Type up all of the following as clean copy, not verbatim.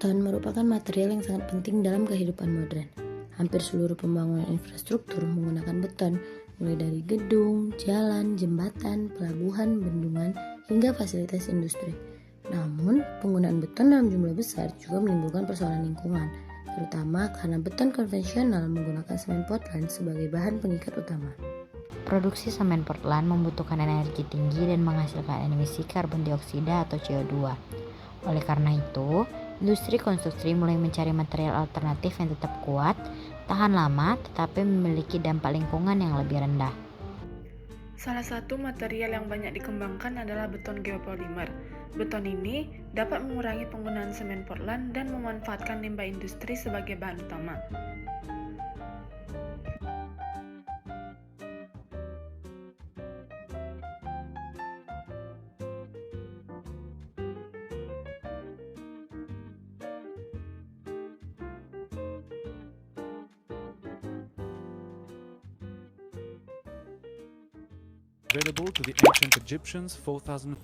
Beton merupakan material yang sangat penting dalam kehidupan modern. Hampir seluruh pembangunan infrastruktur menggunakan beton, mulai dari gedung, jalan, jembatan, pelabuhan, bendungan, hingga fasilitas industri. Namun, penggunaan beton dalam jumlah besar juga menimbulkan persoalan lingkungan, terutama karena beton konvensional menggunakan semen Portland sebagai bahan pengikat utama. Produksi semen Portland membutuhkan energi tinggi dan menghasilkan emisi karbon dioksida atau CO2. Oleh karena itu, industri konstruksi mulai mencari material alternatif yang tetap kuat, tahan lama, tetapi memiliki dampak lingkungan yang lebih rendah. Salah satu material yang banyak dikembangkan adalah beton geopolimer. Beton ini dapat mengurangi penggunaan semen Portland dan memanfaatkan limbah industri sebagai bahan utama. Available to the ancient Egyptians 4,000.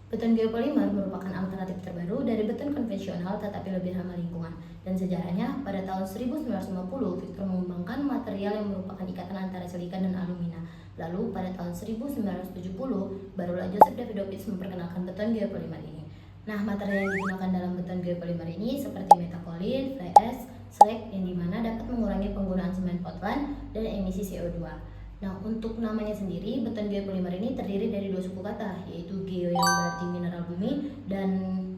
Beton geopolimer merupakan alternatif terbaru dari beton konvensional tetapi lebih ramah lingkungan. Dan sejarahnya, pada tahun 1950, Victor mengembangkan material yang merupakan ikatan antara silika dan alumina. Lalu, pada tahun 1970, barulah Joseph Davidovich memperkenalkan beton geopolimer ini. Nah, material yang digunakan dalam beton geopolimer ini seperti metakolin, fly ash, slag, yang dimana dapat mengurangi penggunaan semen Portland dan emisi CO2. Nah, untuk namanya sendiri, beton geopolimer ini terdiri dari dua suku kata, yaitu geo yang berarti mineral bumi dan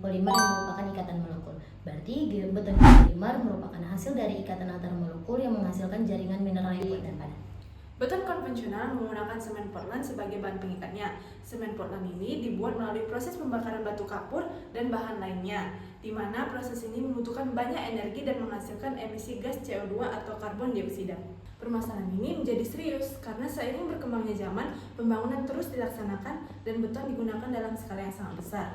polimer yang merupakan ikatan molekul. Berarti beton geopolimer merupakan hasil dari ikatan antar molekul yang menghasilkan jaringan mineral yang kuat dan padat. Beton konvensional menggunakan semen Portland sebagai bahan pengikatnya. Semen Portland ini dibuat melalui proses pembakaran batu kapur dan bahan lainnya, di mana proses ini membutuhkan banyak energi dan menghasilkan emisi gas CO2 atau karbon dioksida. Permasalahan ini menjadi serius karena seiring berkembangnya zaman, pembangunan terus dilaksanakan dan beton digunakan dalam skala yang sangat besar.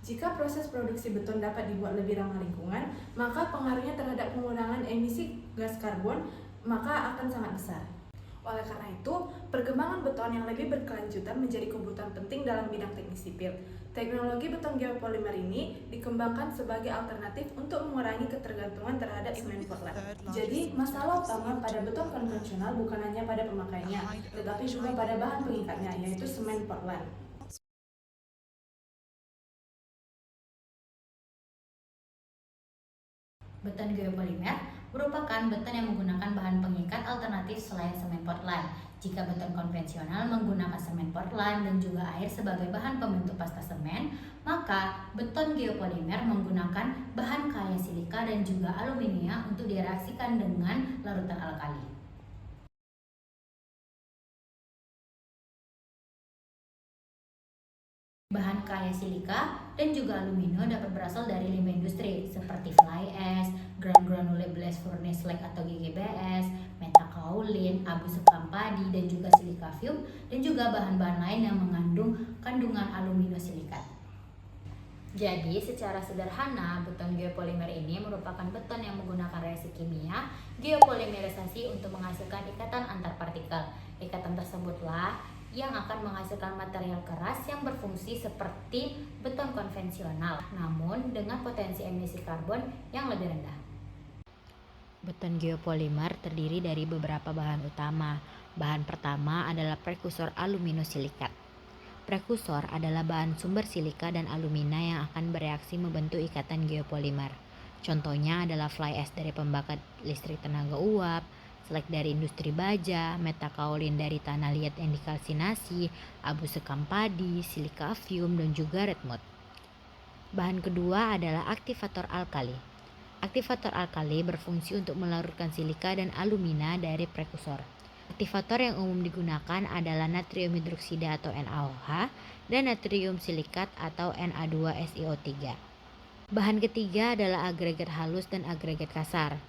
Jika proses produksi beton dapat dibuat lebih ramah lingkungan, maka pengaruhnya terhadap pengurangan emisi gas karbon maka akan sangat besar. Oleh karena itu, perkembangan beton yang lebih berkelanjutan menjadi kebutuhan penting dalam bidang teknik sipil. Teknologi beton geopolimer ini dikembangkan sebagai alternatif untuk mengurangi ketergantungan terhadap semen Portland. Jadi, masalah utama pada beton konvensional bukan hanya pada pemakaiannya, tetapi juga pada bahan pengikatnya, yaitu semen Portland. Beton geopolimer merupakan beton yang menggunakan bahan pengikat alternatif selain semen Portland. Jika beton konvensional menggunakan semen Portland dan juga air sebagai bahan pembentuk pasta semen, maka beton geopolimer menggunakan bahan kaya silika dan juga aluminium untuk direaksikan dengan larutan alkali. Bahan kaya silika dan juga alumino dapat berasal dari limbah industri seperti fly ash, granule blast furnace slag atau GGBS, metakaolin, abu sekam padi dan juga silika fume, dan juga bahan-bahan lain yang mengandung kandungan alumino silikat. Jadi, secara sederhana, beton geopolimer ini merupakan beton yang menggunakan reaksi kimia geopolimerisasi untuk menghasilkan ikatan antar partikel. Ikatan tersebutlah yang akan menghasilkan material keras yang berfungsi seperti beton konvensional, namun dengan potensi emisi karbon yang lebih rendah. Beton geopolimer terdiri dari beberapa bahan utama. Bahan pertama adalah prekursor aluminosilikat. Prekursor adalah bahan sumber silika dan alumina yang akan bereaksi membentuk ikatan geopolimer. Contohnya adalah fly ash dari pembangkit listrik tenaga uap, slag dari industri baja, metakaolin dari tanah liat yang dikalsinasi, abu sekam padi, silika fume, dan juga red mud. Bahan kedua adalah aktivator alkali. Aktivator alkali berfungsi untuk melarutkan silika dan alumina dari prekursor. Aktivator yang umum digunakan adalah natrium hidroksida atau NaOH dan natrium silikat atau Na2SiO3. Bahan ketiga adalah agregat halus dan agregat kasar.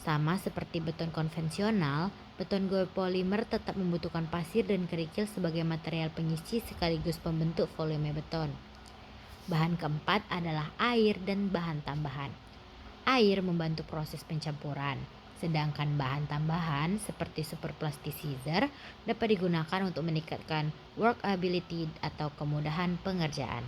Sama seperti beton konvensional, beton geopolimer tetap membutuhkan pasir dan kerikil sebagai material pengisi sekaligus pembentuk volume beton. Bahan keempat adalah air dan bahan tambahan. Air membantu proses pencampuran, sedangkan bahan tambahan seperti superplasticizer dapat digunakan untuk meningkatkan workability atau kemudahan pengerjaan.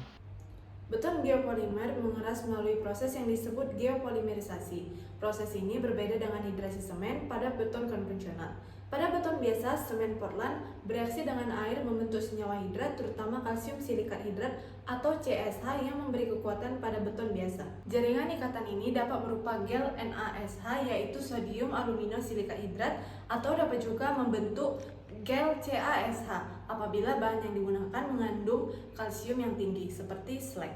Beton geopolimer mengeras melalui proses yang disebut geopolimerisasi. Proses ini berbeda dengan hidrasi semen pada beton konvensional. Pada beton biasa, semen Portland bereaksi dengan air membentuk senyawa hidrat, terutama kalsium silikat hidrat atau CSH yang memberi kekuatan pada beton biasa. Jaringan ikatan ini dapat berupa gel NaSH yaitu sodium alumino silikat hidrat atau dapat juga membentuk gel CaSH apabila bahan yang digunakan mengandung kalsium yang tinggi seperti slag.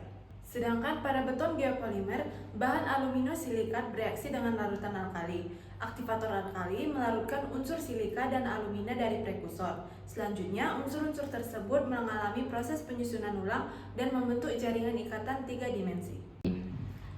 Sedangkan pada beton geopolimer, bahan alumino silikat bereaksi dengan larutan alkali. Aktivator alkali melarutkan unsur silika dan alumina dari prekursor. Selanjutnya, unsur-unsur tersebut mengalami proses penyusunan ulang dan membentuk jaringan ikatan 3 dimensi.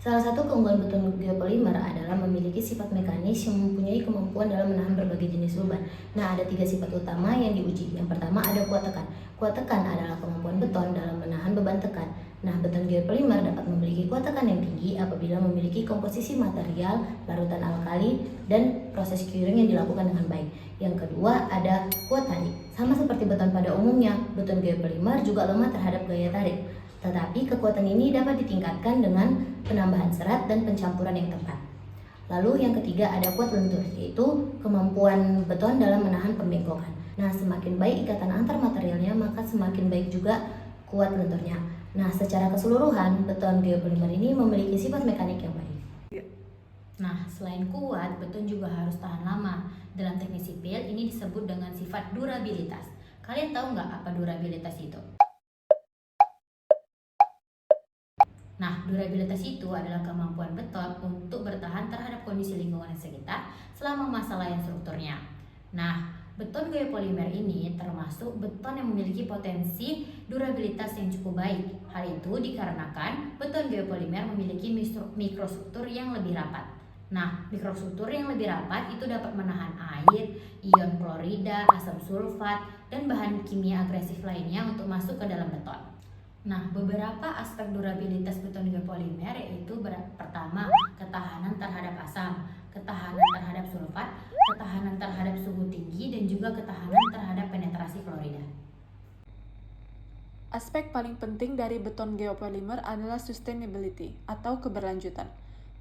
Salah satu keunggulan beton geopolimer adalah memiliki sifat mekanis yang mempunyai kemampuan dalam menahan berbagai jenis lubang. Nah, ada 3 sifat utama yang diuji. Yang pertama ada kuat tekan. Kuat tekan adalah kemampuan beton dalam menahan beban tekan. Nah, beton geopolimer dapat memiliki kuat tekan yang tinggi apabila memiliki komposisi material, larutan alkali, dan proses curing yang dilakukan dengan baik. Yang kedua ada kuat tarik. Sama seperti beton pada umumnya, beton geopolimer juga lemah terhadap gaya tarik. Tetapi kekuatan ini dapat ditingkatkan dengan penambahan serat dan pencampuran yang tepat. Lalu yang ketiga ada kuat lentur, yaitu kemampuan beton dalam menahan pembengkokan. Nah, semakin baik ikatan antar materialnya, maka semakin baik juga kuat lenturnya. Nah, secara keseluruhan, beton geopolimer ini memiliki sifat mekanik yang baik. Nah, selain kuat, beton juga harus tahan lama. Dalam teknik sipil, ini disebut dengan sifat durabilitas. Kalian tahu nggak apa durabilitas itu? Nah, durabilitas itu adalah kemampuan beton untuk bertahan terhadap kondisi lingkungan sekitar selama masa layan strukturnya. Nah, beton geopolimer ini termasuk beton yang memiliki potensi durabilitas yang cukup baik. Hal itu dikarenakan beton geopolimer memiliki mikrostruktur yang lebih rapat. Nah, mikrostruktur yang lebih rapat itu dapat menahan air, ion klorida, asam sulfat, dan bahan kimia agresif lainnya untuk masuk ke dalam beton. Nah, beberapa aspek durabilitas beton geopolimer yaitu pertama, ketahanan terhadap asam, ketahanan terhadap sulfat, ketahanan terhadap suhu tinggi, dan juga ketahanan terhadap penetrasi klorida. Aspek paling penting dari beton geopolimer adalah sustainability atau keberlanjutan.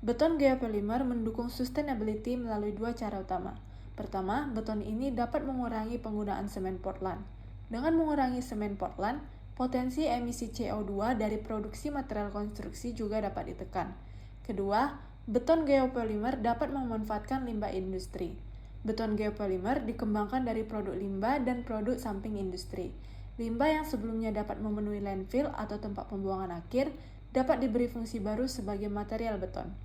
Beton geopolimer mendukung sustainability melalui 2 cara utama. Pertama, beton ini dapat mengurangi penggunaan semen Portland. Dengan mengurangi semen Portland, potensi emisi CO2 dari produksi material konstruksi juga dapat ditekan. Kedua, beton geopolimer dapat memanfaatkan limbah industri. Beton geopolimer dikembangkan dari produk limbah dan produk samping industri. Limbah yang sebelumnya dapat memenuhi landfill atau tempat pembuangan akhir dapat diberi fungsi baru sebagai material beton.